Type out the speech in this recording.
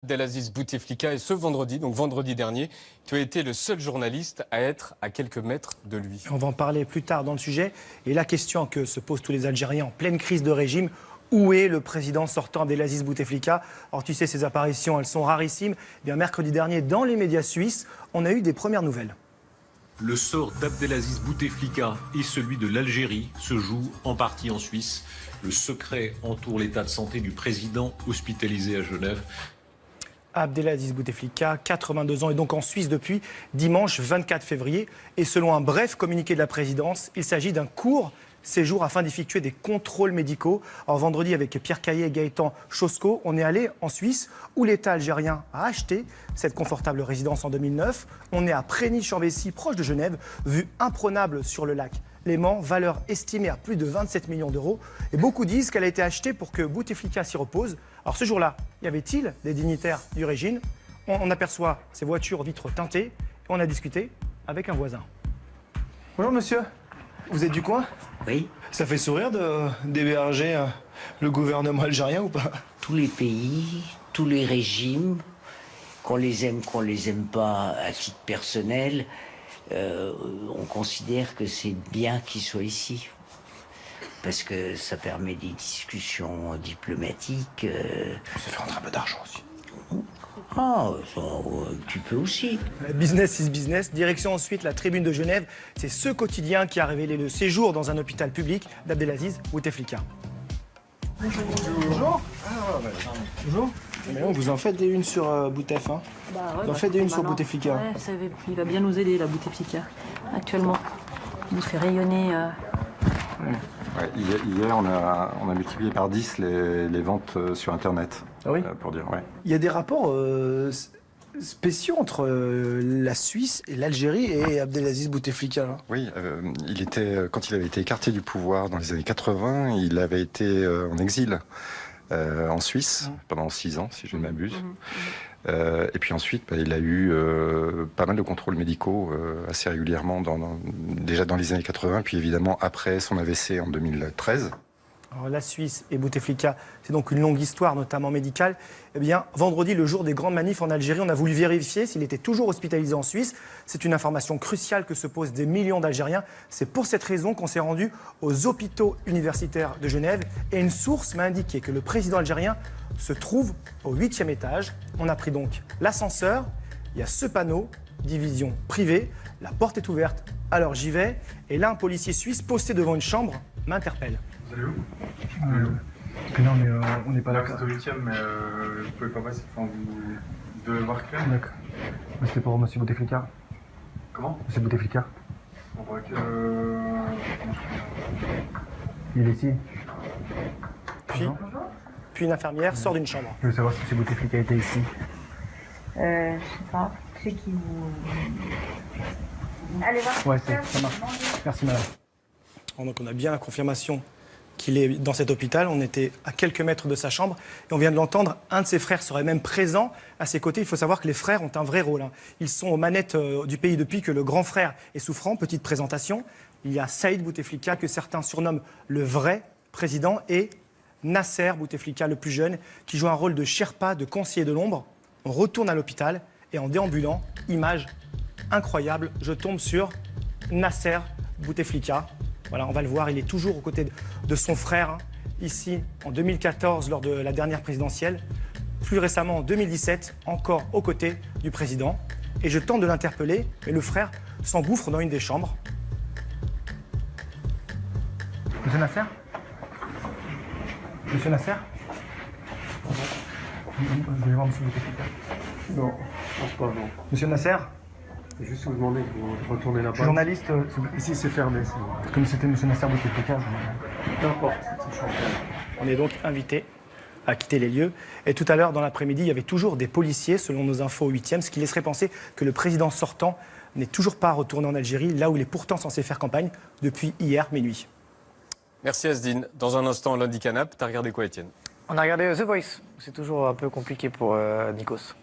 Abdelaziz Bouteflika, et ce vendredi, donc vendredi dernier, tu as été le seul journaliste à être à quelques mètres de lui. On va en parler plus tard dans le sujet. Et la question que se posent tous les Algériens en pleine crise de régime, où est le président sortant Abdelaziz Bouteflika? Alors tu sais, ces apparitions, elles sont rarissimes. Eh bien, mercredi dernier, dans les médias suisses, on a eu des premières nouvelles. Le sort d'Abdelaziz Bouteflika et celui de l'Algérie se jouent en partie en Suisse. Le secret entoure l'état de santé du président hospitalisé à Genève. Abdelaziz Bouteflika, 82 ans, est donc en Suisse depuis dimanche 24 février. Et selon un bref communiqué de la présidence, il s'agit d'un court séjour afin d'effectuer des contrôles médicaux. Alors vendredi, avec Pierre Caillet et Gaëtan Chosco, on est allé en Suisse où l'État algérien a acheté cette confortable résidence en 2009. On est à Prégny-Chambessy, proche de Genève, vue imprenable sur le lac Léman, valeur estimée à plus de 27 millions d'euros. Et beaucoup disent qu'elle a été achetée pour que Bouteflika s'y repose. Alors ce jour-là, y avait-il des dignitaires du régime? On aperçoit ces voitures vitres teintées et on a discuté avec un voisin. Bonjour monsieur, vous êtes du coin? Oui. Ça fait sourire d'héberger le gouvernement algérien ou pas? Tous les pays, tous les régimes, qu'on les aime pas à titre personnel, on considère que c'est bien qu'ils soient ici. Parce que ça permet des discussions diplomatiques. Ça fait rentrer un peu d'argent aussi. Ah, tu peux aussi. Business is business. Direction ensuite la Tribune de Genève. C'est ce quotidien qui a révélé le séjour dans un hôpital public d'Abdelaziz Bouteflika. Bonjour. Bonjour. Bonjour. Mais on vous en faites des unes sur Boutef, hein? Vous en faites des unes sur Bouteflika. Ouais, il va bien nous aider, la Bouteflika, actuellement. Il nous fait rayonner. Ouais, hier, on a multiplié par 10 les ventes sur Internet. Ah oui? Pour dire, ouais. Il y a des rapports spéciaux entre la Suisse et l'Algérie et Abdelaziz Bouteflika, là. Oui, quand il avait été écarté du pouvoir dans les années 80, il avait été en exil en Suisse pendant 6 ans, si je ne m'abuse. Et puis ensuite, il a eu pas mal de contrôles médicaux assez régulièrement, déjà dans les années 80, puis évidemment après son AVC en 2013. Alors, la Suisse et Bouteflika, c'est donc une longue histoire, notamment médicale. Eh bien, vendredi, le jour des grandes manifs en Algérie, on a voulu vérifier s'il était toujours hospitalisé en Suisse. C'est une information cruciale que se posent des millions d'Algériens. C'est pour cette raison qu'on s'est rendu aux hôpitaux universitaires de Genève. Et une source m'a indiqué que le président algérien se trouve au 8e étage. On a pris donc l'ascenseur. Il y a ce panneau, division privée. La porte est ouverte, alors j'y vais. Et là, un policier suisse posté devant une chambre m'interpelle. Vous allez où? Non, mais on n'est pas là. Là, c'est au 8e, mais vous pouvez pas passer. Enfin, vous devez voir clair. D'accord. C'était pour monsieur Bouteflika. Comment? Monsieur Bouteflika. On voit que. Il est ici. Puis une infirmière sort d'une chambre. Je veux savoir si monsieur Bouteflika était ici. Je sais pas. C'est qui vous. Allez, va. Ouais, ça marche. Merci, madame. Donc, on a bien la confirmation qu'il est dans cet hôpital. On était à quelques mètres de sa chambre. Et on vient de l'entendre, un de ses frères serait même présent à ses côtés. Il faut savoir que les frères ont un vrai rôle, hein. Ils sont aux manettes du pays depuis que le grand frère est souffrant. Petite présentation. Il y a Saïd Bouteflika, que certains surnomment le vrai président, et Nasser Bouteflika, le plus jeune, qui joue un rôle de Sherpa, de conseiller de l'ombre. On retourne à l'hôpital et en déambulant, image incroyable, je tombe sur Nasser Bouteflika. Voilà, on va le voir, il est toujours aux côtés de son frère, hein, ici en 2014 lors de la dernière présidentielle. Plus récemment en 2017, encore aux côtés du président. Et je tente de l'interpeller, mais le frère s'engouffre dans une des chambres. Monsieur Nasser? Monsieur Nasser? Je vais voir monsieur Bouteflika. Non, je pense pas, non. Monsieur Nasser? Juste vous demander de retourner là-bas. Journaliste, Ici, c'est fermé. comme c'était monsieur Nasser Bouteflika. N'importe, c'est chaud. On est donc invité à quitter les lieux. Et tout à l'heure, dans l'après-midi, il y avait toujours des policiers, selon nos infos au 8e, ce qui laisserait penser que le président sortant n'est toujours pas retourné en Algérie, là où il est pourtant censé faire campagne depuis hier minuit. Merci Asdine. Dans un instant, lundi canap, t'as regardé quoi, Étienne? On a regardé The Voice. C'est toujours un peu compliqué pour Nikos.